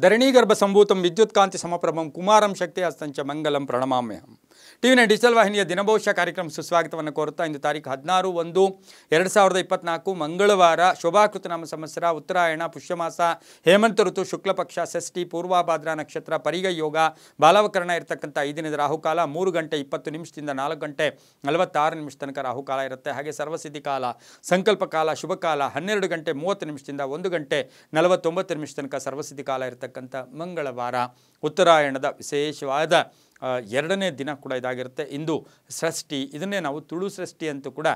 ಧರಣೀಗರ್ಭ ಸಂಭೂತಂ ವಿದ್ಯುತ್ಕಾಂತಿ ಸಮಪ್ರಭಂ ಕುಮಾರಂ ಶಕ್ತಿ ಹಸ್ತಂಚ ಮಂಗಲಂ ಪ್ರಣಮಾಮ್ಯಹಂ. ಟಿವಿನ digital ವಾಹಿನಿಯ ದಿನಭವಿಷ್ಯ ಕಾರ್ಯಕ್ರಮ ಸುಸ್ವಾಗತವನ್ನು ಕೋರುತ್ತಾ ಇಂದು ತಾರೀಕು 16/1/2024 ಮಂಗಳವಾರ ಶೋಭಾಕೃತನಾಮ ಸಂವತ್ಸರ ಉತ್ತರಾಯಣ ಪುಷ್ಯಮಾಸ ಹೇಮಂತ ಋತು ಶುಕ್ಲಪಕ್ಷ ಷಷ್ಠಿ ಪೂರ್ವಾಭಾದ್ರ ನಕ್ಷತ್ರ ಪರಿಗ ಯೋಗ ಬಾಲವಕರಣ ಇರತಕ್ಕಂಥ ಈ ದಿನದ ರಾಹುಕಾಲ 3 ಗಂಟೆ 20 ನಿಮಿಷದಿಂದ 4 ಗಂಟೆ 46 ನಿಮಿಷ ತನಕ ರಾಹುಕಾಲ ಇರುತ್ತೆ. ಹಾಗೆ ಸರ್ವಸಿದ್ಧಿ ಕಾಲ, ಸಂಕಲ್ಪ ಕಾಲ, ಶುಭ ಕಾಲ 12 ಗಂಟೆ 30 ನಿಮಿಷದಿಂದ 1 ಗಂಟೆ 49 ನಿಮಿಷ ತನಕ ಸರ್ವಸಿದ್ಧಿ ಕಾಲ ಇರತಕ್ಕಂಥ ಮಂಗಳವಾರ ಉತ್ತರಾಯಣದ ವಿಶೇಷವಾದ ಎರಡನೇ ದಿನ ಕೂಡ ಇದಾಗಿರುತ್ತೆ. ಇಂದು ಷಷ್ಠಿ, ಇದನ್ನೇ ನಾವು ತುಳು ಷಷ್ಠಿ ಅಂತೂ ಕೂಡ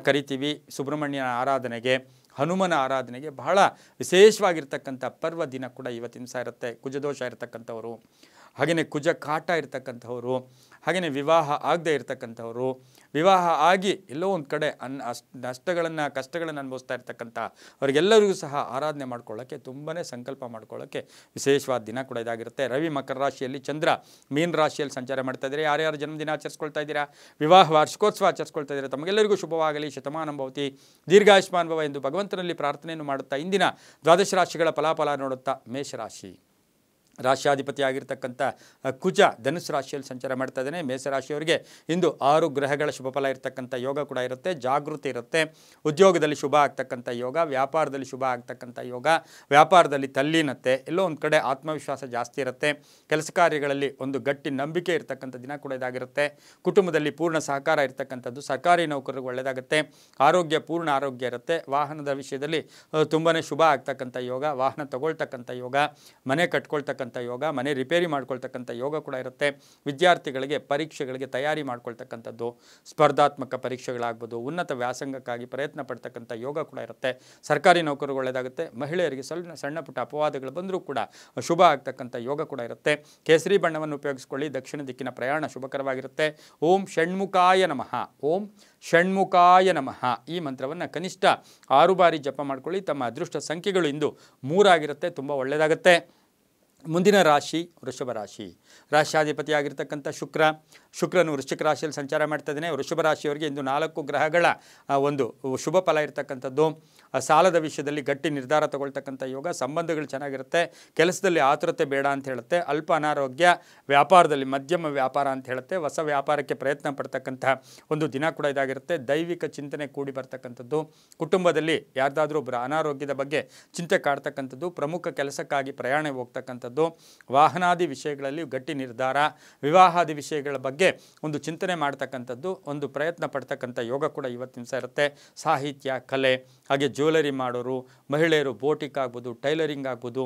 ಕರಿತೀವಿ. ಸುಬ್ರಹ್ಮಣ್ಯನ ಆರಾಧನೆಗೆ, ಹನುಮನ ಆರಾಧನೆಗೆ ಬಹಳ ವಿಶೇಷವಾಗಿರ್ತಕ್ಕಂಥ ಪರ್ವ ದಿನ ಕೂಡ ಇವತ್ತಿನ ದಿವಸ ಇರುತ್ತೆ. ಕುಜದೋಷ ಇರತಕ್ಕಂಥವರು, ಹಾಗೆಯೇ ಕುಜ ಕಾಟ ಇರತಕ್ಕಂಥವರು, ಹಾಗೆಯೇ ವಿವಾಹ ಆಗದೆ ಇರತಕ್ಕಂಥವರು, ವಿವಾಹ ಆಗಿ ಎಲ್ಲೋ ಒಂದು ಕಡೆ ಕಷ್ಟಗಳನ್ನು ಅನುಭವಿಸ್ತಾ ಇರ್ತಕ್ಕಂಥ ಅವರಿಗೆಲ್ಲರಿಗೂ ಸಹ ಆರಾಧನೆ ಮಾಡ್ಕೊಳ್ಳೋಕ್ಕೆ, ತುಂಬಾ ಸಂಕಲ್ಪ ಮಾಡ್ಕೊಳ್ಳೋಕ್ಕೆ ವಿಶೇಷವಾದ ದಿನ ಕೂಡ ಇದಾಗಿರುತ್ತೆ. ರವಿ ಮಕರ ರಾಶಿಯಲ್ಲಿ, ಚಂದ್ರ ಮೀನ ರಾಶಿಯಲ್ಲಿ ಸಂಚಾರ ಮಾಡ್ತಾ ಇದ್ದೀರಾ. ಯಾರ್ಯಾರು ಜನ್ಮದಿನ ಆಚರಿಸ್ಕೊಳ್ತಾ ಇದ್ದೀರಾ, ವಿವಾಹ ವಾರ್ಷಿಕೋತ್ಸವ ಆಚರಿಸ್ಕೊಳ್ತಾ ಇದ್ದೀರಾ, ತಮಗೆಲ್ಲರಿಗೂ ಶುಭವಾಗಲಿ, ಶತಮಾನಂ ಭವತಿ, ದೀರ್ಘಾಯುಷ್ಮಾನ್ ಭವ ಎಂದು ಭಗವಂತನಲ್ಲಿ ಪ್ರಾರ್ಥನೆಯನ್ನು ಮಾಡುತ್ತಾ ಇಂದಿನ ದ್ವಾದಶ ರಾಶಿಗಳ ಫಲಾಫಲ ನೋಡುತ್ತಾ ಮೇಷರಾಶಿ ರಾಶ್ಯಾಧಿಪತಿ ಆಗಿರ್ತಕ್ಕಂಥ ಕುಜ ಧನುಸು ರಾಶಿಯಲ್ಲಿ ಸಂಚಾರ ಮಾಡ್ತಾ ಇದ್ದಾನೆ. ಮೇಷರಾಶಿಯವರಿಗೆ ಇಂದು 6 ಗ್ರಹಗಳ ಶುಭ ಫಲ ಇರತಕ್ಕಂಥ ಯೋಗ ಕೂಡ ಇರುತ್ತೆ. ಜಾಗೃತಿ ಇರುತ್ತೆ. ಉದ್ಯೋಗದಲ್ಲಿ ಶುಭ ಆಗ್ತಕ್ಕಂಥ ಯೋಗ, ವ್ಯಾಪಾರದಲ್ಲಿ ಶುಭ ಆಗ್ತಕ್ಕಂಥ ಯೋಗ, ವ್ಯಾಪಾರದಲ್ಲಿ ತಲ್ಲೀನತೆ, ಎಲ್ಲೋ ಒಂದು ಕಡೆ ಆತ್ಮವಿಶ್ವಾಸ ಜಾಸ್ತಿ ಇರುತ್ತೆ. ಕೆಲಸ ಕಾರ್ಯಗಳಲ್ಲಿ ಒಂದು ಗಟ್ಟಿ ನಂಬಿಕೆ ಇರತಕ್ಕಂಥ ದಿನ ಕೂಡ ಇದಾಗಿರುತ್ತೆ. ಕುಟುಂಬದಲ್ಲಿ ಪೂರ್ಣ ಸಹಕಾರ ಇರತಕ್ಕಂಥದ್ದು, ಸರ್ಕಾರಿ ನೌಕರರಿಗೆ ಒಳ್ಳೆಯದಾಗುತ್ತೆ. ಆರೋಗ್ಯ ಪೂರ್ಣ ಆರೋಗ್ಯ ಇರುತ್ತೆ. ವಾಹನದ ವಿಷಯದಲ್ಲಿ ತುಂಬಾ ಶುಭ ಆಗ್ತಕ್ಕಂಥ ಯೋಗ, ವಾಹನ ತಗೊಳ್ತಕ್ಕಂಥ ಯೋಗ, ಮನೆ ಕಟ್ಕೊಳ್ತಕ್ಕಂಥ ಯೋಗ, ಮನೆ ರಿಪೇರಿ ಮಾಡ್ಕೊಳ್ತಕ್ಕಂಥ ಯೋಗ ಕೂಡ ಇರುತ್ತೆ. ವಿದ್ಯಾರ್ಥಿಗಳಿಗೆ ಪರೀಕ್ಷೆಗಳಿಗೆ ತಯಾರಿ ಮಾಡ್ಕೊಳ್ತಕ್ಕಂಥದ್ದು, ಸ್ಪರ್ಧಾತ್ಮಕ ಪರೀಕ್ಷೆಗಳಾಗ್ಬೋದು, ಉನ್ನತ ವ್ಯಾಸಂಗಕ್ಕಾಗಿ ಪ್ರಯತ್ನ ಪಡ್ತಕ್ಕಂಥ ಯೋಗ ಕೂಡ ಇರುತ್ತೆ. ಸರ್ಕಾರಿ ನೌಕರರಿಗೆ ಒಳ್ಳೆಯದಾಗುತ್ತೆ. ಮಹಿಳೆಯರಿಗೆ ಸಣ್ಣ ಪುಟ್ಟ ಅಪವಾದಗಳು ಬಂದರೂ ಕೂಡ ಶುಭ ಆಗ್ತಕ್ಕಂಥ ಯೋಗ ಕೂಡ ಇರುತ್ತೆ. ಕೇಸರಿ ಬಣ್ಣವನ್ನು ಉಪಯೋಗಿಸ್ಕೊಳ್ಳಿ. ದಕ್ಷಿಣ ದಿಕ್ಕಿನ ಪ್ರಯಾಣ ಶುಭಕರವಾಗಿರುತ್ತೆ. ಓಂ ಷಣ್ಮುಖಾಯ ನಮಃ, ಓಂ ಷಣ್ಮುಖಾಯ ನಮಃ ಈ ಮಂತ್ರವನ್ನು ಕನಿಷ್ಠ 6 ಬಾರಿ ಜಪ ಮಾಡ್ಕೊಳ್ಳಿ. ತಮ್ಮ ಅದೃಷ್ಟ ಸಂಖ್ಯೆಗಳು ಇಂದು 3 ಆಗಿರುತ್ತೆ. ತುಂಬ ಒಳ್ಳೆಯದಾಗುತ್ತೆ. ಮುಂದಿನ ರಾಶಿ ವೃಷಭ ರಾಶಿ. ರಾಶ್ಯಾಧಿಪತಿ ಆಗಿರ್ತಕ್ಕಂಥ ಶುಕ್ರನು ವೃಶ್ಚಿಕ ರಾಶಿಯಲ್ಲಿ ಸಂಚಾರ ಮಾಡ್ತಾ ಇದ್ದಾನೆ. ವೃಷಭ ರಾಶಿಯವರಿಗೆ ಇಂದು 4 ಗ್ರಹಗಳ ಒಂದು ಶುಭ ಫಲ ಇರತಕ್ಕಂಥದ್ದು. ಸಾಲದ ವಿಷಯದಲ್ಲಿ ಗಟ್ಟಿ ನಿರ್ಧಾರ ತಗೊಳ್ತಕ್ಕಂಥ ಯೋಗ, ಸಂಬಂಧಗಳು ಚೆನ್ನಾಗಿರುತ್ತೆ. ಕೆಲಸದಲ್ಲಿ ಆತುರತೆ ಬೇಡ ಅಂತ ಹೇಳುತ್ತೆ. ಅಲ್ಪ ಅನಾರೋಗ್ಯ, ವ್ಯಾಪಾರದಲ್ಲಿ ಮಧ್ಯಮ ವ್ಯಾಪಾರ ಅಂತ ಹೇಳುತ್ತೆ. ಹೊಸ ವ್ಯಾಪಾರಕ್ಕೆ ಪ್ರಯತ್ನ ಪಡ್ತಕ್ಕಂಥ ಒಂದು ದಿನ ಕೂಡ ಇದಾಗಿರುತ್ತೆ. ದೈವಿಕ ಚಿಂತನೆ ಕೂಡಿ ಬರ್ತಕ್ಕಂಥದ್ದು. ಕುಟುಂಬದಲ್ಲಿ ಯಾರ್ದಾದ್ರೂ ಒಬ್ಬರ ಅನಾರೋಗ್ಯದ ಬಗ್ಗೆ ಚಿಂತೆ ಕಾಡ್ತಕ್ಕಂಥದ್ದು. ಪ್ರಮುಖ ಕೆಲಸಕ್ಕಾಗಿ ಪ್ರಯಾಣ ಹೋಗ್ತಕ್ಕಂಥದ್ದು. ವಾಹನಾದಿ ವಿಷಯಗಳಲ್ಲಿ ಗಟ್ಟಿ ನಿರ್ಧಾರ, ವಿವಾಹಾದಿ ವಿಷಯಗಳ ಬಗ್ಗೆ ಒಂದು ಚಿಂತನೆ ಮಾಡ್ತಕ್ಕಂಥದ್ದು, ಒಂದು ಪ್ರಯತ್ನ ಪಡ್ತಕ್ಕಂಥ ಯೋಗ ಕೂಡ ಇವತ್ತಿನ ದಿವಸ ಇರುತ್ತೆ. ಸಾಹಿತ್ಯ, ಕಲೆ, ಹಾಗೆ ಜ್ಯುವೆಲರಿ ಮಾಡೋರು, ಮಹಿಳೆಯರು ಬೋಟಿಕ್ ಆಗ್ಬೋದು, ಟೈಲರಿಂಗ್ ಆಗ್ಬೋದು,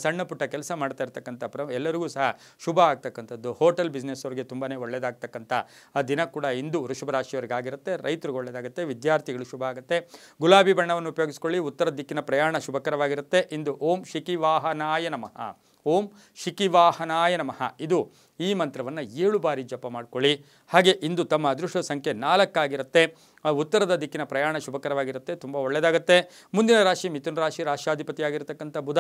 ಸಣ್ಣ ಪುಟ್ಟ ಕೆಲಸ ಮಾಡ್ತಾ ಇರ್ತಕ್ಕಂಥ ಎಲ್ಲರಿಗೂ ಸಹ ಶುಭ ಆಗ್ತಕ್ಕಂಥದ್ದು. ಹೋಟೆಲ್ ಬಿಸ್ನೆಸ್ ಅವರಿಗೆ ತುಂಬಾ ಒಳ್ಳೆಯದಾಗ್ತಕ್ಕಂಥ ಆ ದಿನ ಕೂಡ ಇಂದು ವೃಷಭ ರಾಶಿಯವರಿಗೆ ಆಗಿರುತ್ತೆ. ರೈತರಿಗೆ ಒಳ್ಳೆಯದಾಗುತ್ತೆ. ವಿದ್ಯಾರ್ಥಿಗಳು ಶುಭ ಆಗುತ್ತೆ. ಗುಲಾಬಿ ಬಣ್ಣವನ್ನು ಉಪಯೋಗಿಸ್ಕೊಳ್ಳಿ. ಉತ್ತರ ದಿಕ್ಕಿನ ಪ್ರಯಾಣ ಶುಭಕರವಾಗಿರುತ್ತೆ. ಇಂದು ಓಂ ಶಿಖಿವಾಹನಾಯ ನಮಃ, ಓಂ ಶಿಖಿವಾಹನಾಯ ನಮಃ ಇದು ಈ ಮಂತ್ರವನ್ನು 7 ಬಾರಿ ಜಪ ಮಾಡ್ಕೊಳ್ಳಿ. ಹಾಗೆ ಇಂದು ತಮ್ಮ ಅದೃಷ್ಟ ಸಂಖ್ಯೆ 4 ಆಗಿರುತ್ತೆ. ಉತ್ತರದ ದಿಕ್ಕಿನ ಪ್ರಯಾಣ ಶುಭಕರವಾಗಿರುತ್ತೆ. ತುಂಬ ಒಳ್ಳೆಯದಾಗುತ್ತೆ. ಮುಂದಿನ ರಾಶಿ ಮಿಥುನ ರಾಶಿ. ರಾಶ್ಯಾಧಿಪತಿ ಆಗಿರ್ತಕ್ಕಂಥ ಬುಧ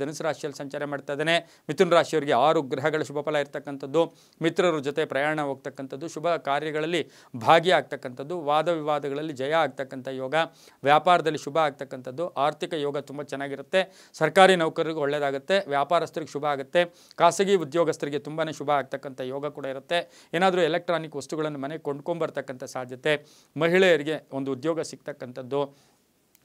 ಧನುಸು ರಾಶಿಯಲ್ಲಿ ಸಂಚಾರ ಮಾಡ್ತಾ ಇದ್ದಾನೆ. ಮಿಥುನ ರಾಶಿಯವರಿಗೆ 6 ಗ್ರಹಗಳ ಶುಭ ಫಲ ಇರ್ತಕ್ಕಂಥದ್ದು. ಮಿತ್ರರ ಜೊತೆ ಪ್ರಯಾಣ ಹೋಗ್ತಕ್ಕಂಥದ್ದು, ಶುಭ ಕಾರ್ಯಗಳಲ್ಲಿ ಭಾಗಿಯಾಗ್ತಕ್ಕಂಥದ್ದು, ವಾದ ವಿವಾದಗಳಲ್ಲಿ ಜಯ ಆಗ್ತಕ್ಕಂಥ ಯೋಗ, ವ್ಯಾಪಾರದಲ್ಲಿ ಶುಭ ಆಗ್ತಕ್ಕಂಥದ್ದು. ಆರ್ಥಿಕ ಯೋಗ ತುಂಬ ಚೆನ್ನಾಗಿರುತ್ತೆ. ಸರ್ಕಾರಿ ನೌಕರರಿಗೆ ಒಳ್ಳೆಯದಾಗುತ್ತೆ. ವ್ಯಾಪಾರಸ್ಥರಿಗೆ ಶುಭ ಆಗುತ್ತೆ. ಖಾಸಗಿ ಉದ್ಯೋಗಸ್ಥರಿಗೆ ತುಂಬಾ ಶುಭ ಆಗ್ತಕ್ಕಂಥ ಯೋಗ ಕೂಡ ಇರುತ್ತೆ. ಏನಾದರೂ ಎಲೆಕ್ಟ್ರಾನಿಕ್ ವಸ್ತುಗಳನ್ನು ಮನೆಗೆ ಕೊಂಡ್ಕೊಂಬರ್ತಕ್ಕಂಥ ಸಾಧ್ಯತೆ, ಮಹಿಳೆಯರಿಗೆ ಒಂದು ಉದ್ಯೋಗ ಸಿಗ್ತಕ್ಕಂಥದ್ದು,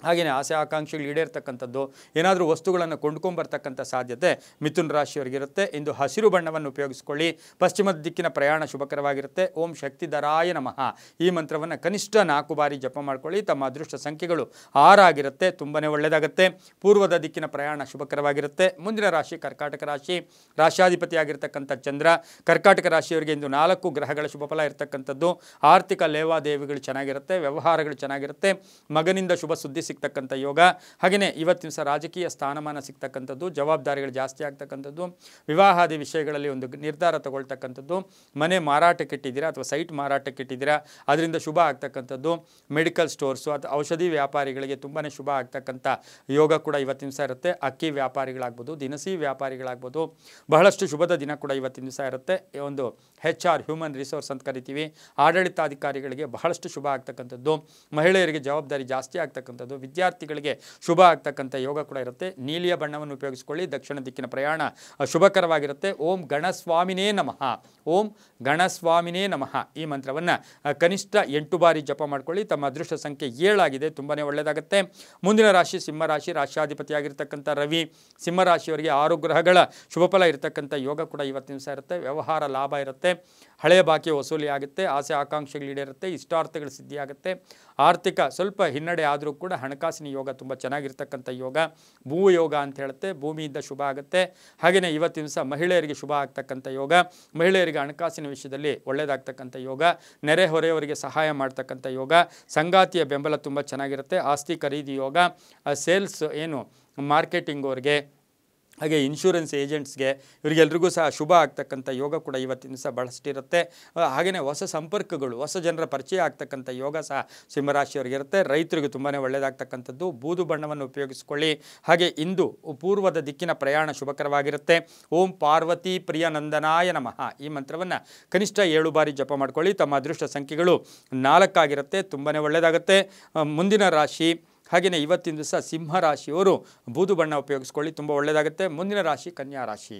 ಹಾಗೆಯೇ ಆಸೆ ಆಕಾಂಕ್ಷೆಗಳು ಈಡೇರ್ತಕ್ಕಂಥದ್ದು, ಏನಾದರೂ ವಸ್ತುಗಳನ್ನು ಕೊಂಡ್ಕೊಂಬರ್ತಕ್ಕಂಥ ಸಾಧ್ಯತೆ ಮಿಥುನ ರಾಶಿಯವರಿಗಿರುತ್ತೆ. ಇಂದು ಹಸಿರು ಬಣ್ಣವನ್ನು ಉಪಯೋಗಿಸ್ಕೊಳ್ಳಿ. ಪಶ್ಚಿಮ ದಿಕ್ಕಿನ ಪ್ರಯಾಣ ಶುಭಕರವಾಗಿರುತ್ತೆ. ಓಂ ಶಕ್ತಿಧರಾಯ ನಮಃ ಈ ಮಂತ್ರವನ್ನು ಕನಿಷ್ಠ 4 ಬಾರಿ ಜಪ ಮಾಡ್ಕೊಳ್ಳಿ. ತಮ್ಮ ಅದೃಷ್ಟ ಸಂಖ್ಯೆಗಳು 6 ಆಗಿರುತ್ತೆ. ತುಂಬಾ ಒಳ್ಳೆಯದಾಗುತ್ತೆ. ಪೂರ್ವದ ದಿಕ್ಕಿನ ಪ್ರಯಾಣ ಶುಭಕರವಾಗಿರುತ್ತೆ. ಮುಂದಿನ ರಾಶಿ ಕರ್ಕಾಟಕ ರಾಶಿ. ರಾಶ್ಯಾಧಿಪತಿ ಆಗಿರ್ತಕ್ಕಂಥ ಚಂದ್ರ ಕರ್ಕಾಟಕ ರಾಶಿಯವರಿಗೆ ಇಂದು 4 ಗ್ರಹಗಳ ಶುಭ ಫಲ ಇರತಕ್ಕಂಥದ್ದು. ಆರ್ಥಿಕ ಲೇವಾದೇವಿಗಳು ಚೆನ್ನಾಗಿರುತ್ತೆ. ವ್ಯವಹಾರಗಳು ಚೆನ್ನಾಗಿರುತ್ತೆ. ಮಗನಿಂದ ಶುಭ ಸುದ್ದಿ ಸಿಗ್ತಕ್ಕಂಥ ಯೋಗ, ಹಾಗೆಯೇ ಇವತ್ತಿನ ಸಹ ರಾಜಕೀಯ ಸ್ಥಾನಮಾನ ಸಿಗ್ತಕ್ಕಂಥದ್ದು, ಜವಾಬ್ದಾರಿಗಳು ಜಾಸ್ತಿ ಆಗ್ತಕ್ಕಂಥದ್ದು, ವಿವಾಹಾದಿ ವಿಷಯಗಳಲ್ಲಿ ಒಂದು ನಿರ್ಧಾರ ತಗೊಳ್ತಕ್ಕಂಥದ್ದು, ಮನೆ ಮಾರಾಟಕ್ಕೆ ಇಟ್ಟಿದ್ದೀರಾ ಅಥವಾ ಸೈಟ್ ಮಾರಾಟಕ್ಕೆ ಇಟ್ಟಿದ್ದೀರಾ, ಅದರಿಂದ ಶುಭ ಆಗ್ತಕ್ಕಂಥದ್ದು, ಮೆಡಿಕಲ್ ಸ್ಟೋರ್ಸು ಅಥವಾ ಔಷಧಿ ವ್ಯಾಪಾರಿಗಳಿಗೆ ತುಂಬಾ ಶುಭ ಆಗ್ತಕ್ಕಂಥ ಯೋಗ ಕೂಡ ಇವತ್ತಿನ ದಿವಸ ಇರುತ್ತೆ. ಅಕ್ಕಿ ವ್ಯಾಪಾರಿಗಳಾಗ್ಬೋದು, ದಿನಸಿ ವ್ಯಾಪಾರಿಗಳಾಗ್ಬೋದು, ಬಹಳಷ್ಟು ಶುಭದ ದಿನ ಕೂಡ ಇವತ್ತಿನ ದಿವಸ ಇರುತ್ತೆ. ಒಂದು HR ಹ್ಯೂಮನ್ ರಿಸೋರ್ಸ್ ಅಂತ ಕರಿತೀವಿ, ಆಡಳಿತಾಧಿಕಾರಿಗಳಿಗೆ ಬಹಳಷ್ಟು ಶುಭ ಆಗ್ತಕ್ಕಂಥದ್ದು, ಮಹಿಳೆಯರಿಗೆ ಜವಾಬ್ದಾರಿ ಜಾಸ್ತಿ ಆಗ್ತಕ್ಕಂಥದ್ದು, ವಿದ್ಯಾರ್ಥಿಗಳಿಗೆ ಶುಭ ಆಗ್ತಕ್ಕಂಥ ಯೋಗ ಕೂಡ ಇರುತ್ತೆ. ನೀಲಿಯ ಬಣ್ಣವನ್ನು ಉಪಯೋಗಿಸಿಕೊಳ್ಳಿ. ದಕ್ಷಿಣ ದಿಕ್ಕಿನ ಪ್ರಯಾಣ ಶುಭಕರವಾಗಿರುತ್ತೆ. ಓಂ ಗಣಸ್ವಾಮಿನೇ ನಮಃ, ಓಂ ಗಣಸ್ವಾಮಿನೇ ನಮಃ ಈ ಮಂತ್ರವನ್ನು ಕನಿಷ್ಠ 8 ಬಾರಿ ಜಪ ಮಾಡ್ಕೊಳ್ಳಿ. ತಮ್ಮ ಅದೃಷ್ಟ ಸಂಖ್ಯೆ 7 ಆಗಿದೆ, ತುಂಬಾ ಒಳ್ಳೆಯದಾಗುತ್ತೆ. ಮುಂದಿನ ರಾಶಿ ಸಿಂಹರಾಶಿ. ರಾಶ್ಯಾಧಿಪತಿಯಾಗಿರ್ತಕ್ಕಂಥ ರವಿ ಸಿಂಹರಾಶಿಯವರಿಗೆ 6 ಗ್ರಹಗಳ ಶುಭಫಲ ಇರತಕ್ಕಂಥ ಯೋಗ ಕೂಡ ಇವತ್ತಿನ ದಿವಸ ಇರುತ್ತೆ. ವ್ಯವಹಾರ ಲಾಭ ಇರುತ್ತೆ. ಹಳೆಯ ಬಾಕಿ ವಸೂಲಿ ಆಗುತ್ತೆ. ಆಸೆ ಆಕಾಂಕ್ಷೆಗಳು ಈಡೇರುತ್ತೆ. ಇಷ್ಟಾರ್ಥಗಳು ಸಿದ್ಧಿಯಾಗುತ್ತೆ. ಆರ್ಥಿಕ ಸ್ವಲ್ಪ ಹಿನ್ನಡೆ ಆದರೂ ಕೂಡ ಹಣಕಾಸಿನ ಯೋಗ ತುಂಬ ಚೆನ್ನಾಗಿರ್ತಕ್ಕಂಥ ಯೋಗ. ಭೂಯೋಗ ಅಂತ ಹೇಳುತ್ತೆ, ಭೂಮಿಯಿಂದ ಶುಭ ಆಗುತ್ತೆ. ಹಾಗೆಯೇ ಇವತ್ತಿನ ದಿವಸ ಮಹಿಳೆಯರಿಗೆ ಶುಭ ಆಗ್ತಕ್ಕಂಥ ಯೋಗ. ಮಹಿಳೆಯರಿಗೆ ಹಣಕಾಸಿನ ವಿಷಯದಲ್ಲಿ ಒಳ್ಳೆಯದಾಗ್ತಕ್ಕಂಥ ಯೋಗ. ನೆರೆಹೊರೆಯವರಿಗೆ ಸಹಾಯ ಮಾಡ್ತಕ್ಕಂಥ ಯೋಗ. ಸಂಗಾತಿಯ ಬೆಂಬಲ ತುಂಬ ಚೆನ್ನಾಗಿರುತ್ತೆ. ಆಸ್ತಿ ಖರೀದಿ ಯೋಗ. ಸೇಲ್ಸ್ ಏನು ಮಾರ್ಕೆಟಿಂಗ್ ಅವ್ರಿಗೆ, ಹಾಗೆ ಇನ್ಶೂರೆನ್ಸ್ ಏಜೆಂಟ್ಸ್ಗೆ, ಇವರಿಗೆಲ್ರಿಗೂ ಸಹ ಶುಭ ಆಗ್ತಕ್ಕಂಥ ಯೋಗ ಕೂಡ ಇವತ್ತಿನ ದಿವಸ ಭಾಳಷ್ಟಿರುತ್ತೆ. ಹಾಗೆಯೇ ಹೊಸ ಸಂಪರ್ಕಗಳು, ಹೊಸ ಜನರ ಪರಿಚಯ ಆಗ್ತಕ್ಕಂಥ ಯೋಗ ಸಹ ಸಿಂಹರಾಶಿಯವರಿಗೆ ಇರುತ್ತೆ. ರೈತರಿಗೆ ತುಂಬಾ ಒಳ್ಳೆಯದಾಗ್ತಕ್ಕಂಥದ್ದು. ಬೂದು ಬಣ್ಣವನ್ನು ಉಪಯೋಗಿಸಿಕೊಳ್ಳಿ. ಹಾಗೆ ಇಂದು ಪೂರ್ವದ ದಿಕ್ಕಿನ ಪ್ರಯಾಣ ಶುಭಕರವಾಗಿರುತ್ತೆ. ಓಂ ಪಾರ್ವತಿ ಪ್ರಿಯ ನಂದನಾಯ ನಮಃ ಈ ಮಂತ್ರವನ್ನು ಕನಿಷ್ಠ 7 ಬಾರಿ ಜಪ ಮಾಡ್ಕೊಳ್ಳಿ. ತಮ್ಮ ಅದೃಷ್ಟ ಸಂಖ್ಯೆಗಳು 4 ಆಗಿರುತ್ತೆ, ತುಂಬಾ ಒಳ್ಳೆಯದಾಗುತ್ತೆ. ಮುಂದಿನ ರಾಶಿ ಹಾಗೆಯೇ ಇವತ್ತಿನ ದಿವಸ ಸಿಂಹರಾಶಿಯವರು ಬೂದು ಬಣ್ಣ ಉಪಯೋಗಿಸ್ಕೊಳ್ಳಿ, ತುಂಬ ಒಳ್ಳೆಯದಾಗುತ್ತೆ. ಮುಂದಿನ ರಾಶಿ ಕನ್ಯಾ ರಾಶಿ.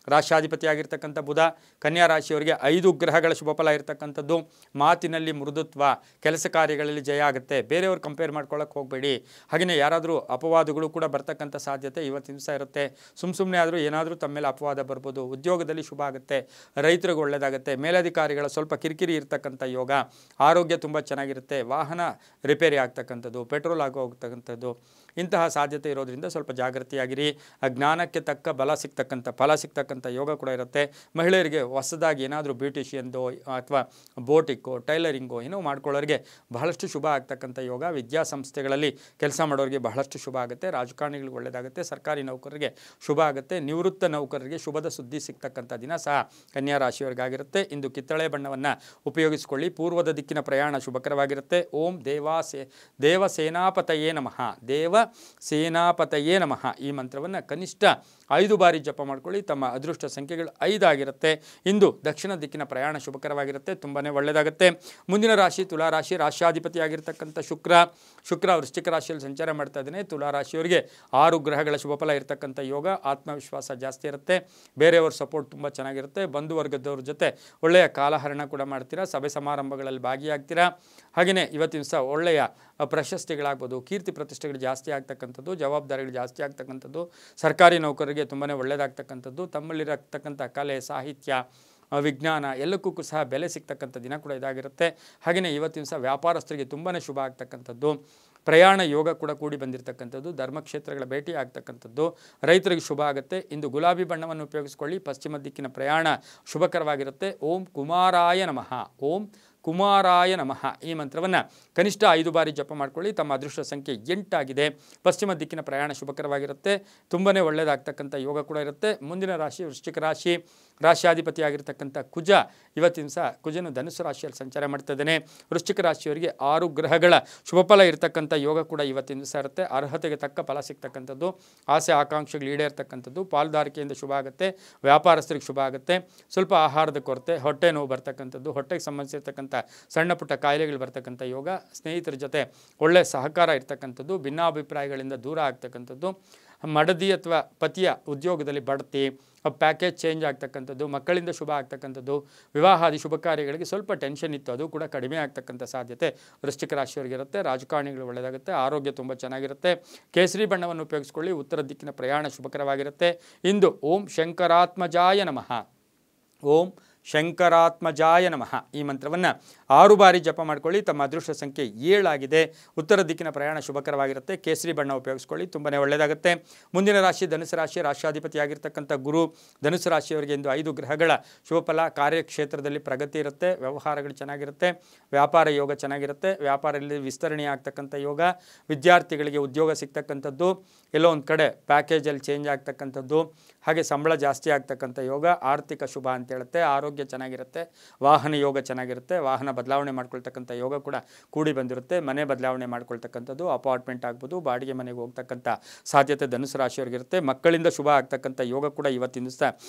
ರಾಶ್ಯಾಧಿಪತಿಯಾಗಿರ್ತಕ್ಕಂಥ ಬುಧ ಕನ್ಯಾ ರಾಶಿಯವರಿಗೆ 5 ಗ್ರಹಗಳ ಶುಭಫಲ ಇರತಕ್ಕಂಥದ್ದು. ಮಾತಿನಲ್ಲಿ ಮೃದುತ್ವ, ಕೆಲಸ ಕಾರ್ಯಗಳಲ್ಲಿ ಜಯ ಆಗುತ್ತೆ. ಬೇರೆಯವ್ರು ಕಂಪೇರ್ ಮಾಡ್ಕೊಳ್ಳೋಕೆ ಹೋಗಬೇಡಿ. ಹಾಗೆಯೇ ಯಾರಾದರೂ ಅಪವಾದಗಳು ಕೂಡ ಬರ್ತಕ್ಕಂಥ ಸಾಧ್ಯತೆ ಇವತ್ತಿನ ದಿವಸ ಇರುತ್ತೆ. ಸುಮ್ಮನೆ ಆದರೂ ಏನಾದರೂ ತಮ್ಮ ಮೇಲೆ ಅಪವಾದ ಬರ್ಬೋದು. ಉದ್ಯೋಗದಲ್ಲಿ ಶುಭ ಆಗುತ್ತೆ. ರೈತರಿಗೆ ಒಳ್ಳೆಯದಾಗುತ್ತೆ. ಮೇಲಧಿಕಾರಿಗಳ ಸ್ವಲ್ಪ ಕಿರಿಕಿರಿ ಇರ್ತಕ್ಕಂಥ ಯೋಗ. ಆರೋಗ್ಯ ತುಂಬ ಚೆನ್ನಾಗಿರುತ್ತೆ. ವಾಹನ ರಿಪೇರಿ ಆಗ್ತಕ್ಕಂಥದ್ದು, ಪೆಟ್ರೋಲ್ ಆಗೋ ಹೋಗ್ತಕ್ಕಂಥದ್ದು ಇಂತಹ ಸಾಧ್ಯತೆ ಇರೋದ್ರಿಂದ ಸ್ವಲ್ಪ ಜಾಗೃತಿಯಾಗಿರಿ. ಜ್ಞಾನಕ್ಕೆ ತಕ್ಕ ಫಲ ಸಿಗ್ತಕ್ಕಂಥ ಯೋಗ ಕೂಡ ಇರುತ್ತೆ. ಮಹಿಳೆಯರಿಗೆ ಹೊಸದಾಗಿ ಏನಾದರೂ ಬ್ಯೂಟಿಷಿಯನ್ದು ಅಥವಾ ಬೋಟಿಕ್ಕೋ ಟೈಲರಿಂಗೋ ಏನೋ ಮಾಡ್ಕೊಳ್ಳೋರಿಗೆ ಬಹಳಷ್ಟು ಶುಭ ಆಗ್ತಕ್ಕಂಥ ಯೋಗ. ವಿದ್ಯಾಸಂಸ್ಥೆಗಳಲ್ಲಿ ಕೆಲಸ ಮಾಡೋರಿಗೆ ಬಹಳಷ್ಟು ಶುಭ ಆಗುತ್ತೆ. ರಾಜಕಾರಣಿಗಳಿಗೆ ಒಳ್ಳೆಯದಾಗುತ್ತೆ. ಸರ್ಕಾರಿ ನೌಕರರಿಗೆ ಶುಭ ಆಗುತ್ತೆ. ನಿವೃತ್ತ ನೌಕರರಿಗೆ ಶುಭದ ಸುದ್ದಿ ಸಿಗ್ತಕ್ಕಂಥ ದಿನ ಸಹ ಕನ್ಯಾ ರಾಶಿಯವರಿಗಾಗಿರುತ್ತೆ. ಇಂದು ಕಿತ್ತಳೆ ಬಣ್ಣವನ್ನು ಉಪಯೋಗಿಸಿಕೊಳ್ಳಿ. ಪೂರ್ವದ ದಿಕ್ಕಿನ ಪ್ರಯಾಣ ಶುಭಕರವಾಗಿರುತ್ತೆ. ಓಂ ದೇವಸೇನಾಪತಯೇ ನಮಃ, ದೇವಸೇನಾಪತಯೇ ನಮಃ ಈ ಮಂತ್ರವನ್ನು ಕನಿಷ್ಠ 5 ಬಾರಿ ಜಪ ಮಾಡ್ಕೊಳ್ಳಿ. ತಮ್ಮ ಅದೃಷ್ಟ ಸಂಖ್ಯೆಗಳು 5 ಆಗಿರುತ್ತೆ. ಇಂದು ದಕ್ಷಿಣ ದಿಕ್ಕಿನ ಪ್ರಯಾಣ ಶುಭಕರವಾಗಿರುತ್ತೆ, ತುಂಬಾ ಒಳ್ಳೆಯದಾಗುತ್ತೆ. ಮುಂದಿನ ರಾಶಿ ತುಲಾರಾಶಿ. ರಾಶ್ಯಾಧಿಪತಿಯಾಗಿರ್ತಕ್ಕಂಥ ಶುಕ್ರ ವೃಶ್ಚಿಕ ರಾಶಿಯಲ್ಲಿ ಸಂಚಾರ ಮಾಡ್ತಾ ಇದ್ದಾನೆ. ತುಲಾರಾಶಿಯವರಿಗೆ 6 ಗ್ರಹಗಳ ಶುಭಫಲ ಇರತಕ್ಕಂಥ ಯೋಗ. ಆತ್ಮವಿಶ್ವಾಸ ಜಾಸ್ತಿ ಇರುತ್ತೆ. ಬೇರೆಯವ್ರ ಸಪೋರ್ಟ್ ತುಂಬ ಚೆನ್ನಾಗಿರುತ್ತೆ. ಬಂಧುವರ್ಗದವ್ರ ಜೊತೆ ಒಳ್ಳೆಯ ಕಾಲಹರಣ ಕೂಡ ಮಾಡ್ತೀರಾ. ಸಭೆ ಸಮಾರಂಭಗಳಲ್ಲಿ ಭಾಗಿಯಾಗ್ತೀರಾ. ಹಾಗೆಯೇ ಇವತ್ತಿನ ದಿವಸ ಒಳ್ಳೆಯ ಪ್ರಶಸ್ತಿಗಳಾಗ್ಬೋದು, ಕೀರ್ತಿ ಪ್ರತಿಷ್ಠೆಗಳು ಜಾಸ್ತಿ ಆಗ್ತಕ್ಕಂಥದ್ದು, ಜವಾಬ್ದಾರಿಗಳು ಜಾಸ್ತಿ ಆಗ್ತಕ್ಕಂಥದ್ದು. ಸರ್ಕಾರಿ ನೌಕರರಿಗೆ ತುಂಬಾ ಒಳ್ಳೆಯದಾಗ್ತಕ್ಕಂಥದ್ದು. ತಮ್ಮಲ್ಲಿರತಕ್ಕಂಥ ಕಲೆ, ಸಾಹಿತ್ಯ, ವಿಜ್ಞಾನ ಎಲ್ಲಕ್ಕೂ ಸಹ ಬೆಲೆ ಸಿಗ್ತಕ್ಕಂಥ ದಿನ ಕೂಡ ಇದಾಗಿರುತ್ತೆ. ಹಾಗೆಯೇ ಇವತ್ತಿನ ದಿವಸ ವ್ಯಾಪಾರಸ್ಥರಿಗೆ ತುಂಬಾ ಶುಭ ಆಗ್ತಕ್ಕಂಥದ್ದು. ಪ್ರಯಾಣ ಯೋಗ ಕೂಡ ಕೂಡಿ ಬಂದಿರತಕ್ಕಂಥದ್ದು. ಧರ್ಮಕ್ಷೇತ್ರಗಳ ಭೇಟಿ ಆಗ್ತಕ್ಕಂಥದ್ದು. ರೈತರಿಗೆ ಶುಭ ಆಗುತ್ತೆ. ಇಂದು ಗುಲಾಬಿ ಬಣ್ಣವನ್ನು ಉಪಯೋಗಿಸಿಕೊಳ್ಳಿ. ಪಶ್ಚಿಮ ದಿಕ್ಕಿನ ಪ್ರಯಾಣ ಶುಭಕರವಾಗಿರುತ್ತೆ. ಓಂ ಕುಮಾರಾಯ ನಮಃ, ಓಂ ಕುಮಾರಾಯ ನಮಃ ಈ ಮಂತ್ರವನ್ನು ಕನಿಷ್ಠ 5 ಬಾರಿ ಜಪ ಮಾಡ್ಕೊಳ್ಳಿ. ತಮ್ಮ ಅದೃಷ್ಟ ಸಂಖ್ಯೆ 8 ಆಗಿದೆ. ಪಶ್ಚಿಮ ದಿಕ್ಕಿನ ಪ್ರಯಾಣ ಶುಭಕರವಾಗಿರುತ್ತೆ. ತುಂಬಾ ಒಳ್ಳೆಯದಾಗ್ತಕ್ಕಂಥ ಯೋಗ ಕೂಡ ಇರುತ್ತೆ. ಮುಂದಿನ ರಾಶಿ ವೃಶ್ಚಿಕ ರಾಶಿ. ರಾಶ್ಯಾಧಿಪತಿಯಾಗಿರ್ತಕ್ಕಂಥ ಕುಜ ಇವತ್ತಿನ ದಿವಸ ಕುಜನು ಧನುಸ್ಸು ರಾಶಿಯಲ್ಲಿ ಸಂಚಾರ ಮಾಡ್ತಾ ಇದ್ದಾನೆ. ವೃಶ್ಚಿಕ ರಾಶಿಯವರಿಗೆ 6 ಗ್ರಹಗಳ ಶುಭಫಲ ಇರತಕ್ಕಂಥ ಯೋಗ ಕೂಡ ಇವತ್ತಿನ ದಿವಸ ಇರುತ್ತೆ. ಅರ್ಹತೆಗೆ ತಕ್ಕ ಫಲ ಸಿಗ್ತಕ್ಕಂಥದ್ದು. ಆಸೆ ಆಕಾಂಕ್ಷೆಗಳು ಈಡೇರ್ತಕ್ಕಂಥದ್ದು. ಪಾಲುದಾರಿಕೆಯಿಂದ ಶುಭ ಆಗುತ್ತೆ. ವ್ಯಾಪಾರಸ್ಥರಿಗೆ ಶುಭ ಆಗುತ್ತೆ. ಸ್ವಲ್ಪ ಆಹಾರದ ಕೊರತೆ, ಹೊಟ್ಟೆ ನೋವು ಬರ್ತಕ್ಕಂಥದ್ದು, ಹೊಟ್ಟೆಗೆ ಸಂಬಂಧಿಸಿರ್ತಕ್ಕಂಥ ಸಣ್ಣ ಪುಟ್ಟ ಕಾಯಿಲೆಗಳು ಬರ್ತಕ್ಕಂಥ ಯೋಗ. ಸ್ನೇಹಿತರ ಜೊತೆ ಒಳ್ಳೆಯ ಸಹಕಾರ ಇರ್ತಕ್ಕಂಥದ್ದು. ಭಿನ್ನಾಭಿಪ್ರಾಯಗಳಿಂದ ದೂರ ಆಗ್ತಕ್ಕಂಥದ್ದು. ಮಡದಿ ಅಥವಾ ಪತಿಯ ಉದ್ಯೋಗದಲ್ಲಿ ಬಡ್ತಿ, ಪ್ಯಾಕೇಜ್ ಚೇಂಜ್ ಆಗ್ತಕ್ಕಂಥದ್ದು, ಮಕ್ಕಳಿಂದ ಶುಭ ಆಗ್ತಕ್ಕಂಥದ್ದು. ವಿವಾಹಾದಿ ಶುಭ ಕಾರ್ಯಗಳಿಗೆ ಸ್ವಲ್ಪ ಟೆನ್ಷನ್ ಇತ್ತು, ಅದು ಕೂಡ ಕಡಿಮೆ ಆಗ್ತಕ್ಕಂಥ ಸಾಧ್ಯತೆ ವೃಶ್ಚಿಕ ರಾಶಿಯವರಿಗಿರುತ್ತೆ. ರಾಜಕಾರಣಿಗಳು ಒಳ್ಳೆಯದಾಗುತ್ತೆ. ಆರೋಗ್ಯ ತುಂಬ ಚೆನ್ನಾಗಿರುತ್ತೆ. ಕೇಸರಿ ಬಣ್ಣವನ್ನು ಉಪಯೋಗಿಸಿಕೊಳ್ಳಿ. ಉತ್ತರ ದಿಕ್ಕಿನ ಪ್ರಯಾಣ ಶುಭಕರವಾಗಿರುತ್ತೆ. ಇಂದು ಓಂ ಶಂಕರಾತ್ಮಜಾಯ ನಮಃ, ಓಂ ಶಂಕರಾತ್ಮಜಾಯ ನಮಃ ಈ ಮಂತ್ರವನ್ನು 6 ಬಾರಿ ಜಪ ಮಾಡ್ಕೊಳ್ಳಿ. ತಮ್ಮ ಅದೃಷ್ಟ ಸಂಖ್ಯೆ 7 ಆಗಿದೆ. ಉತ್ತರ ದಿಕ್ಕಿನ ಪ್ರಯಾಣ ಶುಭಕರವಾಗಿರುತ್ತೆ. ಕೇಸರಿ ಬಣ್ಣ ಉಪಯೋಗಿಸ್ಕೊಳ್ಳಿ, ತುಂಬಾ ಒಳ್ಳೆಯದಾಗುತ್ತೆ. ಮುಂದಿನ ರಾಶಿ ಧನುಸು ರಾಶಿ. ರಾಶ್ಯಾಧಿಪತಿಯಾಗಿರ್ತಕ್ಕಂಥ ಗುರು ಧನುಸು ರಾಶಿಯವರಿಗೆ ಇಂದು 5 ಗ್ರಹಗಳ ಶುಭಫಲ. ಕಾರ್ಯಕ್ಷೇತ್ರದಲ್ಲಿ ಪ್ರಗತಿ ಇರುತ್ತೆ. ವ್ಯವಹಾರಗಳು ಚೆನ್ನಾಗಿರುತ್ತೆ. ವ್ಯಾಪಾರ ಯೋಗ ಚೆನ್ನಾಗಿರುತ್ತೆ. ವ್ಯಾಪಾರದಲ್ಲಿ ವಿಸ್ತರಣೆ ಆಗ್ತಕ್ಕಂಥ ಯೋಗ. ವಿದ್ಯಾರ್ಥಿಗಳಿಗೆ ಉದ್ಯೋಗ ಸಿಗ್ತಕ್ಕಂಥದ್ದು. ಎಲ್ಲೋ ಒಂದು ಕಡೆ ಪ್ಯಾಕೇಜಲ್ಲಿ ಚೇಂಜ್ ಆಗ್ತಕ್ಕಂಥದ್ದು. ಹಾಗೆ ಸಂಬಳ ಜಾಸ್ತಿ ಆಗ್ತಕ್ಕಂಥ ಯೋಗ. ಆರ್ಥಿಕ ಶುಭ ಅಂತ ಹೇಳುತ್ತೆ. ಆರೋಗ್ಯ ಚೆನ್ನಾಗಿರುತ್ತೆ. ವಾಹನ ಯೋಗ ಚೆನ್ನಾಗಿರುತ್ತೆ. ವಾಹನ ಬದಲಾವಣೆ ಮಾಡ್ಕೊಳ್ತಕ್ಕಂಥ ಯೋಗ ಕೂಡ ಕೂಡಿ ಬಂದಿರುತ್ತೆ. ಮನೆ ಬದಲಾವಣೆ ಮಾಡ್ಕೊಳ್ತಕ್ಕಂಥದ್ದು, ಅಪಾರ್ಟ್ಮೆಂಟ್ ಆಗ್ಬೋದು, ಬಾಡಿಗೆ ಮನೆಗೆ ಹೋಗ್ತಕ್ಕಂಥ ಸಾಧ್ಯತೆ ಧನುಸು ರಾಶಿಯವರಿಗಿರುತ್ತೆ. ಮಕ್ಕಳಿಂದ ಶುಭ ಆಗ್ತಕ್ಕಂಥ ಯೋಗ ಕೂಡ ಇವತ್ತಿನ ದಿವಸ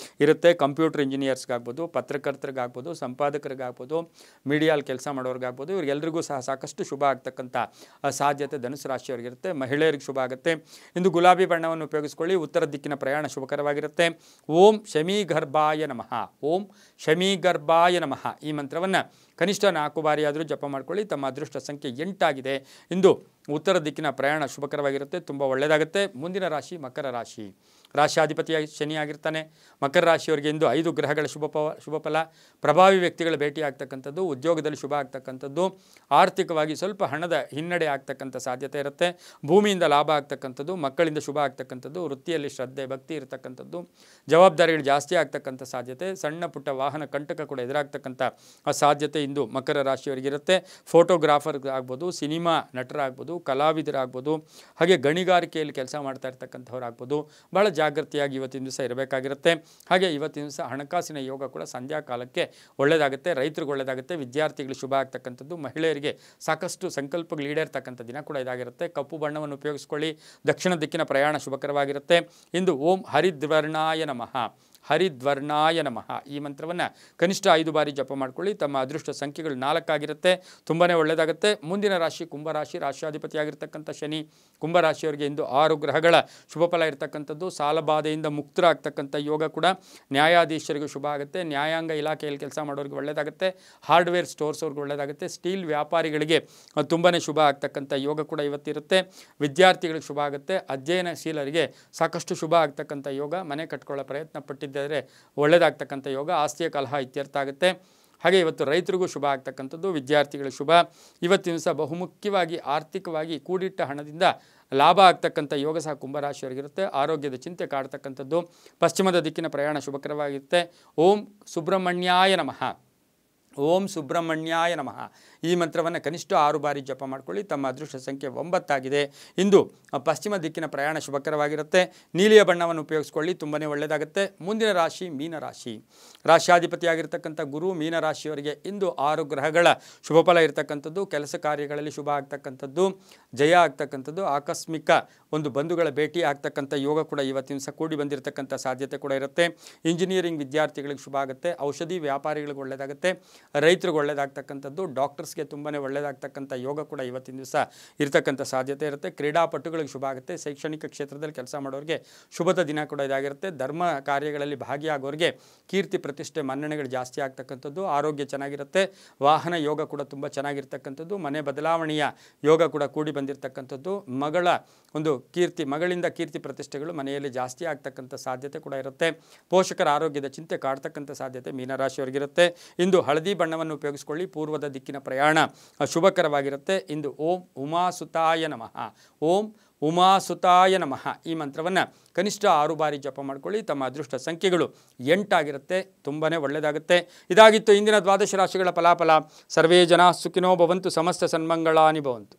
ಇರುತ್ತೆ. ಕಂಪ್ಯೂಟರ್ ಇಂಜಿನಿಯರ್ಸ್ಗಾಗ್ಬೋದು, ಪತ್ರಕರ್ತರಿಗಾಗ್ಬೋದು, ಸಂಪಾದಕರಿಗಾಗ್ಬೋದು, ಮೀಡಿಯಾಲ್ ಕೆಲಸ ಮಾಡೋರಿಗಾಗ್ಬೋದು, ಇವರಿಗೆಲ್ಲರಿಗೂ ಸಹ ಸಾಕಷ್ಟು ಶುಭ ಆಗ್ತಕ್ಕಂಥ ಸಾಧ್ಯತೆ ಧನುಸು ರಾಶಿಯವರಿಗಿರುತ್ತೆ. ಮಹಿಳೆಯರಿಗೆ ಶುಭ ಆಗುತ್ತೆ. ಇಂದು ಗುಲಾಬಿ ಬಣ್ಣವನ್ನು ಉಪಯೋಗಿಸ್ಕೊಳ್ಳಿ. ಉತ್ತರ ದಿಕ್ಕಿನ ಪ್ರಯಾಣ ಶುಭಕರವಾಗಿರುತ್ತೆ. ಓಂ ಶಮೀ ಗರ್ಭಾಯ ನಮಃ, ಓಂ ಶಮೀ ಗರ್ಭಾಯ ನಮಃ ಈ ಮಂತ್ರವನ್ನು ಕನಿಷ್ಠ 4 ಬಾರಿ ಆದರೂ ಜಪ ಮಾಡ್ಕೊಳ್ಳಿ. ತಮ್ಮ ಅದೃಷ್ಟ ಸಂಖ್ಯೆ 8 ಆಗಿದೆ. ಇಂದು ಉತ್ತರ ದಿಕ್ಕಿನ ಪ್ರಯಾಣ ಶುಭಕರವಾಗಿರುತ್ತೆ, ತುಂಬ ಒಳ್ಳೆಯದಾಗುತ್ತೆ. ಮುಂದಿನ ರಾಶಿ ಮಕರ ರಾಶಿ. ರಾಶಿಯಾಧಿಪತಿಯಾಗಿ ಶನಿ ಆಗಿರ್ತಾನೆ. ಮಕರ ರಾಶಿಯವರಿಗೆ ಇಂದು 5 ಗ್ರಹಗಳ ಶುಭ ಫಲ. ಪ್ರಭಾವಿ ವ್ಯಕ್ತಿಗಳ ಭೇಟಿ ಆಗ್ತಕ್ಕಂಥದ್ದು, ಉದ್ಯೋಗದಲ್ಲಿ ಶುಭ ಆಗ್ತಕ್ಕಂಥದ್ದು, ಆರ್ಥಿಕವಾಗಿ ಸ್ವಲ್ಪ ಹಣದ ಹಿನ್ನಡೆ ಆಗ್ತಕ್ಕಂಥ ಸಾಧ್ಯತೆ ಇರುತ್ತೆ. ಭೂಮಿಯಿಂದ ಲಾಭ ಆಗ್ತಕ್ಕಂಥದ್ದು, ಮಕ್ಕಳಿಂದ ಶುಭ ಆಗ್ತಕ್ಕಂಥದ್ದು, ವೃತ್ತಿಯಲ್ಲಿ ಶ್ರದ್ಧೆ ಭಕ್ತಿ ಇರತಕ್ಕಂಥದ್ದು, ಜವಾಬ್ದಾರಿಗಳು ಜಾಸ್ತಿ ಆಗ್ತಕ್ಕಂಥ ಸಾಧ್ಯತೆ, ಸಣ್ಣ ಪುಟ್ಟ ವಾಹನ ಕಂಟಕ ಕೂಡ ಎದುರಾಗ್ತಕ್ಕಂಥ ಸಾಧ್ಯತೆ ಇಂದು ಮಕರ ರಾಶಿಯವರಿಗಿರುತ್ತೆ. ಫೋಟೋಗ್ರಾಫರ್ಗಾಗ್ಬೋದು, ಸಿನಿಮಾ ನಟರಾಗ್ಬೋದು, ಕಲಾವಿದರಾಗ್ಬೋದು, ಹಾಗೆ ಗಣಿಗಾರಿಕೆಯಲ್ಲಿ ಕೆಲಸ ಮಾಡ್ತಾ ಇರ್ತಕ್ಕಂಥವ್ರಾಗ್ಬೋದು, ಭಾಳ ಜಾಗೃತಿಯಾಗಿ ಇವತ್ತಿನ ದಿವಸ ಇರಬೇಕಾಗಿರುತ್ತೆ. ಹಾಗೆ ಇವತ್ತಿನ ದಿವಸ ಹಣಕಾಸಿನ ಯೋಗ ಕೂಡ ಸಂಧ್ಯಾ ಕಾಲಕ್ಕೆ ಒಳ್ಳೆಯದಾಗುತ್ತೆ. ರೈತರಿಗೆ ಒಳ್ಳೆಯದಾಗುತ್ತೆ. ವಿದ್ಯಾರ್ಥಿಗಳು ಶುಭ ಆಗ್ತಕ್ಕಂಥದ್ದು, ಮಹಿಳೆಯರಿಗೆ ಸಾಕಷ್ಟು ಸಂಕಲ್ಪಗಳು ಈಡೇರ್ತಕ್ಕಂಥ ದಿನ ಕೂಡ ಇದಾಗಿರುತ್ತೆ. ಕಪ್ಪು ಬಣ್ಣವನ್ನು ಉಪಯೋಗಿಸ್ಕೊಳ್ಳಿ. ದಕ್ಷಿಣ ದಿಕ್ಕಿನ ಪ್ರಯಾಣ ಶುಭಕರವಾಗಿರುತ್ತೆ. ಇಂದು ಓಂ ಹರಿದ್ವರ್ಣಾಯ ನಮಃ, ಹರಿದ್ವರ್ಣಾಯ ನಮಃ ಈ ಮಂತ್ರವನ್ನು ಕನಿಷ್ಠ 5 ಬಾರಿ ಜಪ ಮಾಡ್ಕೊಳ್ಳಿ. ತಮ್ಮ ಅದೃಷ್ಟ ಸಂಖ್ಯೆಗಳು 4 ಆಗಿರುತ್ತೆ. ತುಂಬಾ ಒಳ್ಳೆಯದಾಗುತ್ತೆ. ಮುಂದಿನ ರಾಶಿ ಕುಂಭರಾಶಿ. ರಾಶಿಯಾಧಿಪತಿಯಾಗಿರ್ತಕ್ಕಂಥ ಶನಿ ಕುಂಭರಾಶಿಯವರಿಗೆ ಇಂದು 6 ಗ್ರಹಗಳ ಶುಭ ಫಲ ಇರತಕ್ಕಂಥದ್ದು. ಸಾಲಬಾಧೆಯಿಂದ ಮುಕ್ತರಾಗ್ತಕ್ಕಂಥ ಯೋಗ ಕೂಡ. ನ್ಯಾಯಾಧೀಶರಿಗೂ ಶುಭ ಆಗುತ್ತೆ. ನ್ಯಾಯಾಂಗ ಇಲಾಖೆಯಲ್ಲಿ ಕೆಲಸ ಮಾಡೋರಿಗೆ ಒಳ್ಳೆಯದಾಗುತ್ತೆ. ಹಾರ್ಡ್ವೇರ್ ಸ್ಟೋರ್ಸ್ ಅವ್ರಿಗೆ ಒಳ್ಳೆಯದಾಗುತ್ತೆ. ಸ್ಟೀಲ್ ವ್ಯಾಪಾರಿಗಳಿಗೆ ತುಂಬಾ ಶುಭ ಆಗ್ತಕ್ಕಂಥ ಯೋಗ ಕೂಡ ಇವತ್ತಿರುತ್ತೆ. ವಿದ್ಯಾರ್ಥಿಗಳಿಗೆ ಶುಭ ಆಗುತ್ತೆ. ಅಧ್ಯಯನಶೀಲರಿಗೆ ಸಾಕಷ್ಟು ಶುಭ ಆಗ್ತಕ್ಕಂಥ ಯೋಗ. ಮನೆ ಕಟ್ಕೊಳ್ಳೋ ಪ್ರಯತ್ನ ಪಟ್ಟಿದ್ದರೆ ಒಳ್ಳೆಯದಾಗ್ತಕ್ಕಂಥ ಯೋಗ. ಆಸ್ತಿಯ ಕಲಹ ಇತ್ಯರ್ಥ ಆಗುತ್ತೆ. ಹಾಗೆ ಇವತ್ತು ರೈತರಿಗೂ ಶುಭ ಆಗ್ತಕ್ಕಂಥದ್ದು, ವಿದ್ಯಾರ್ಥಿಗಳಿಗೆ ಶುಭ. ಇವತ್ತಿನ ದಿವಸ ಬಹುಮುಖ್ಯವಾಗಿ ಆರ್ಥಿಕವಾಗಿ ಕೂಡಿಟ್ಟ ಹಣದಿಂದ ಲಾಭ ಆಗ್ತಕ್ಕಂಥ ಯೋಗ ಸಹ ಕುಂಭರಾಶಿಯವರಿಗಿರುತ್ತೆ. ಆರೋಗ್ಯದ ಚಿಂತೆ ಕಾಡ್ತಕ್ಕಂಥದ್ದು. ಪಶ್ಚಿಮದ ದಿಕ್ಕಿನ ಪ್ರಯಾಣ ಶುಭಕರವಾಗಿರುತ್ತೆ. ಓಂ ಸುಬ್ರಹ್ಮಣ್ಯಾಯ ನಮಃ, ಓಂ ಸುಬ್ರಹ್ಮಣ್ಯಾಯ ನಮಃ ಈ ಮಂತ್ರವನ್ನು ಕನಿಷ್ಠ 6 ಬಾರಿ ಜಪ ಮಾಡ್ಕೊಳ್ಳಿ. ತಮ್ಮ ಅದೃಷ್ಟ ಸಂಖ್ಯೆ 9 ಆಗಿದೆ. ಇಂದು ಪಶ್ಚಿಮ ದಿಕ್ಕಿನ ಪ್ರಯಾಣ ಶುಭಕರವಾಗಿರುತ್ತೆ. ನೀಲಿಯ ಬಣ್ಣವನ್ನು ಉಪಯೋಗಿಸ್ಕೊಳ್ಳಿ, ತುಂಬಾ ಒಳ್ಳೆಯದಾಗುತ್ತೆ. ಮುಂದಿನ ರಾಶಿ ಮೀನರಾಶಿ. ರಾಶಿಯಾಧಿಪತಿಯಾಗಿರ್ತಕ್ಕಂಥ ಗುರು ಮೀನರಾಶಿಯವರಿಗೆ ಇಂದು 6 ಗ್ರಹಗಳ ಶುಭ ಫಲ ಇರತಕ್ಕಂಥದ್ದು. ಕೆಲಸ ಕಾರ್ಯಗಳಲ್ಲಿ ಶುಭ ಆಗ್ತಕ್ಕಂಥದ್ದು, ಜಯ ಆಗ್ತಕ್ಕಂಥದ್ದು, ಆಕಸ್ಮಿಕ ಒಂದು ಬಂಧುಗಳ ಭೇಟಿ ಆಗ್ತಕ್ಕಂಥ ಯೋಗ ಕೂಡ ಇವತ್ತಿನ ದಿವಸ ಕೂಡಿ ಬಂದಿರತಕ್ಕಂಥ ಸಾಧ್ಯತೆ ಕೂಡ ಇರುತ್ತೆ. ಇಂಜಿನಿಯರಿಂಗ್ ವಿದ್ಯಾರ್ಥಿಗಳಿಗೆ ಶುಭ ಆಗುತ್ತೆ. ಔಷಧಿ ವ್ಯಾಪಾರಿಗಳಿಗೆ ಒಳ್ಳೆಯದಾಗುತ್ತೆ. ರೈತರಿಗೆ ಒಳ್ಳೆಯದಾಗ್ತಕ್ಕಂಥದ್ದು, ಡಾಕ್ಟರ್ಸ್ಗೆ ತುಂಬಾ ಒಳ್ಳೆಯದಾಗ್ತಕ್ಕಂಥ ಯೋಗ ಕೂಡ ಇವತ್ತಿನ ದಿವಸ ಇರತಕ್ಕಂಥ ಸಾಧ್ಯತೆ ಇರುತ್ತೆ. ಕ್ರೀಡಾಪಟುಗಳಿಗೆ ಶುಭ ಆಗುತ್ತೆ. ಶೈಕ್ಷಣಿಕ ಕ್ಷೇತ್ರದಲ್ಲಿ ಕೆಲಸ ಮಾಡೋರಿಗೆ ಶುಭದ ದಿನ ಕೂಡ ಇದಾಗಿರುತ್ತೆ. ಧರ್ಮ ಕಾರ್ಯಗಳಲ್ಲಿ ಭಾಗಿಯಾಗೋರಿಗೆ ಕೀರ್ತಿ ಪ್ರತಿಷ್ಠೆ ಮನ್ನಣೆಗಳು ಜಾಸ್ತಿ ಆಗ್ತಕ್ಕಂಥದ್ದು. ಆರೋಗ್ಯ ಚೆನ್ನಾಗಿರುತ್ತೆ. ವಾಹನ ಯೋಗ ಕೂಡ ತುಂಬ ಚೆನ್ನಾಗಿರ್ತಕ್ಕಂಥದ್ದು. ಮನೆ ಬದಲಾವಣೆಯ ಯೋಗ ಕೂಡ ಕೂಡಿ ಬಂದಿರತಕ್ಕಂಥದ್ದು. ಮಗಳಿಂದ ಕೀರ್ತಿ ಪ್ರತಿಷ್ಠೆಗಳು ಮನೆಯಲ್ಲಿ ಜಾಸ್ತಿ ಆಗ್ತಕ್ಕಂಥ ಸಾಧ್ಯತೆ ಕೂಡ ಇರುತ್ತೆ. ಪೋಷಕರ ಆರೋಗ್ಯದ ಚಿಂತೆ ಕಾಡ್ತಕ್ಕಂಥ ಸಾಧ್ಯತೆ ಮೀನರಾಶಿಯವರಿಗಿರುತ್ತೆ. ಇಂದು ಹಳದಿ ಬಣ್ಣವನ್ನು ಉಪಯೋಗಿಸ್ಕೊಳ್ಳಿ. ಪೂರ್ವದ ದಿಕ್ಕಿನ ಪ್ರಯಾಣ ಶುಭಕರವಾಗಿರುತ್ತೆ. ಇಂದು ಓಂ ಉಮಾಸುತಾಯ ನಮಃ, ಓಂ ಉಮಾಸುತಾಯ ನಮಃ ಈ ಮಂತ್ರವನ್ನು ಕನಿಷ್ಠ 6 ಬಾರಿ ಜಪ ಮಾಡ್ಕೊಳ್ಳಿ. ತಮ್ಮ ಅದೃಷ್ಟ ಸಂಖ್ಯೆಗಳು 8 ಆಗಿರುತ್ತೆ. ತುಂಬಾ ಒಳ್ಳೆಯದಾಗುತ್ತೆ. ಇದಾಗಿತ್ತು ಇಂದಿನ ದ್ವಾದಶ ರಾಶಿಗಳ ಫಲಾಫಲ. ಸರ್ವೇ ಜನಾಃ ಸುಖಿನೋ ಭವಂತು, ಸಮಸ್ತ ಸನ್ಮಂಗಳಾನಿ ಭವಂತು.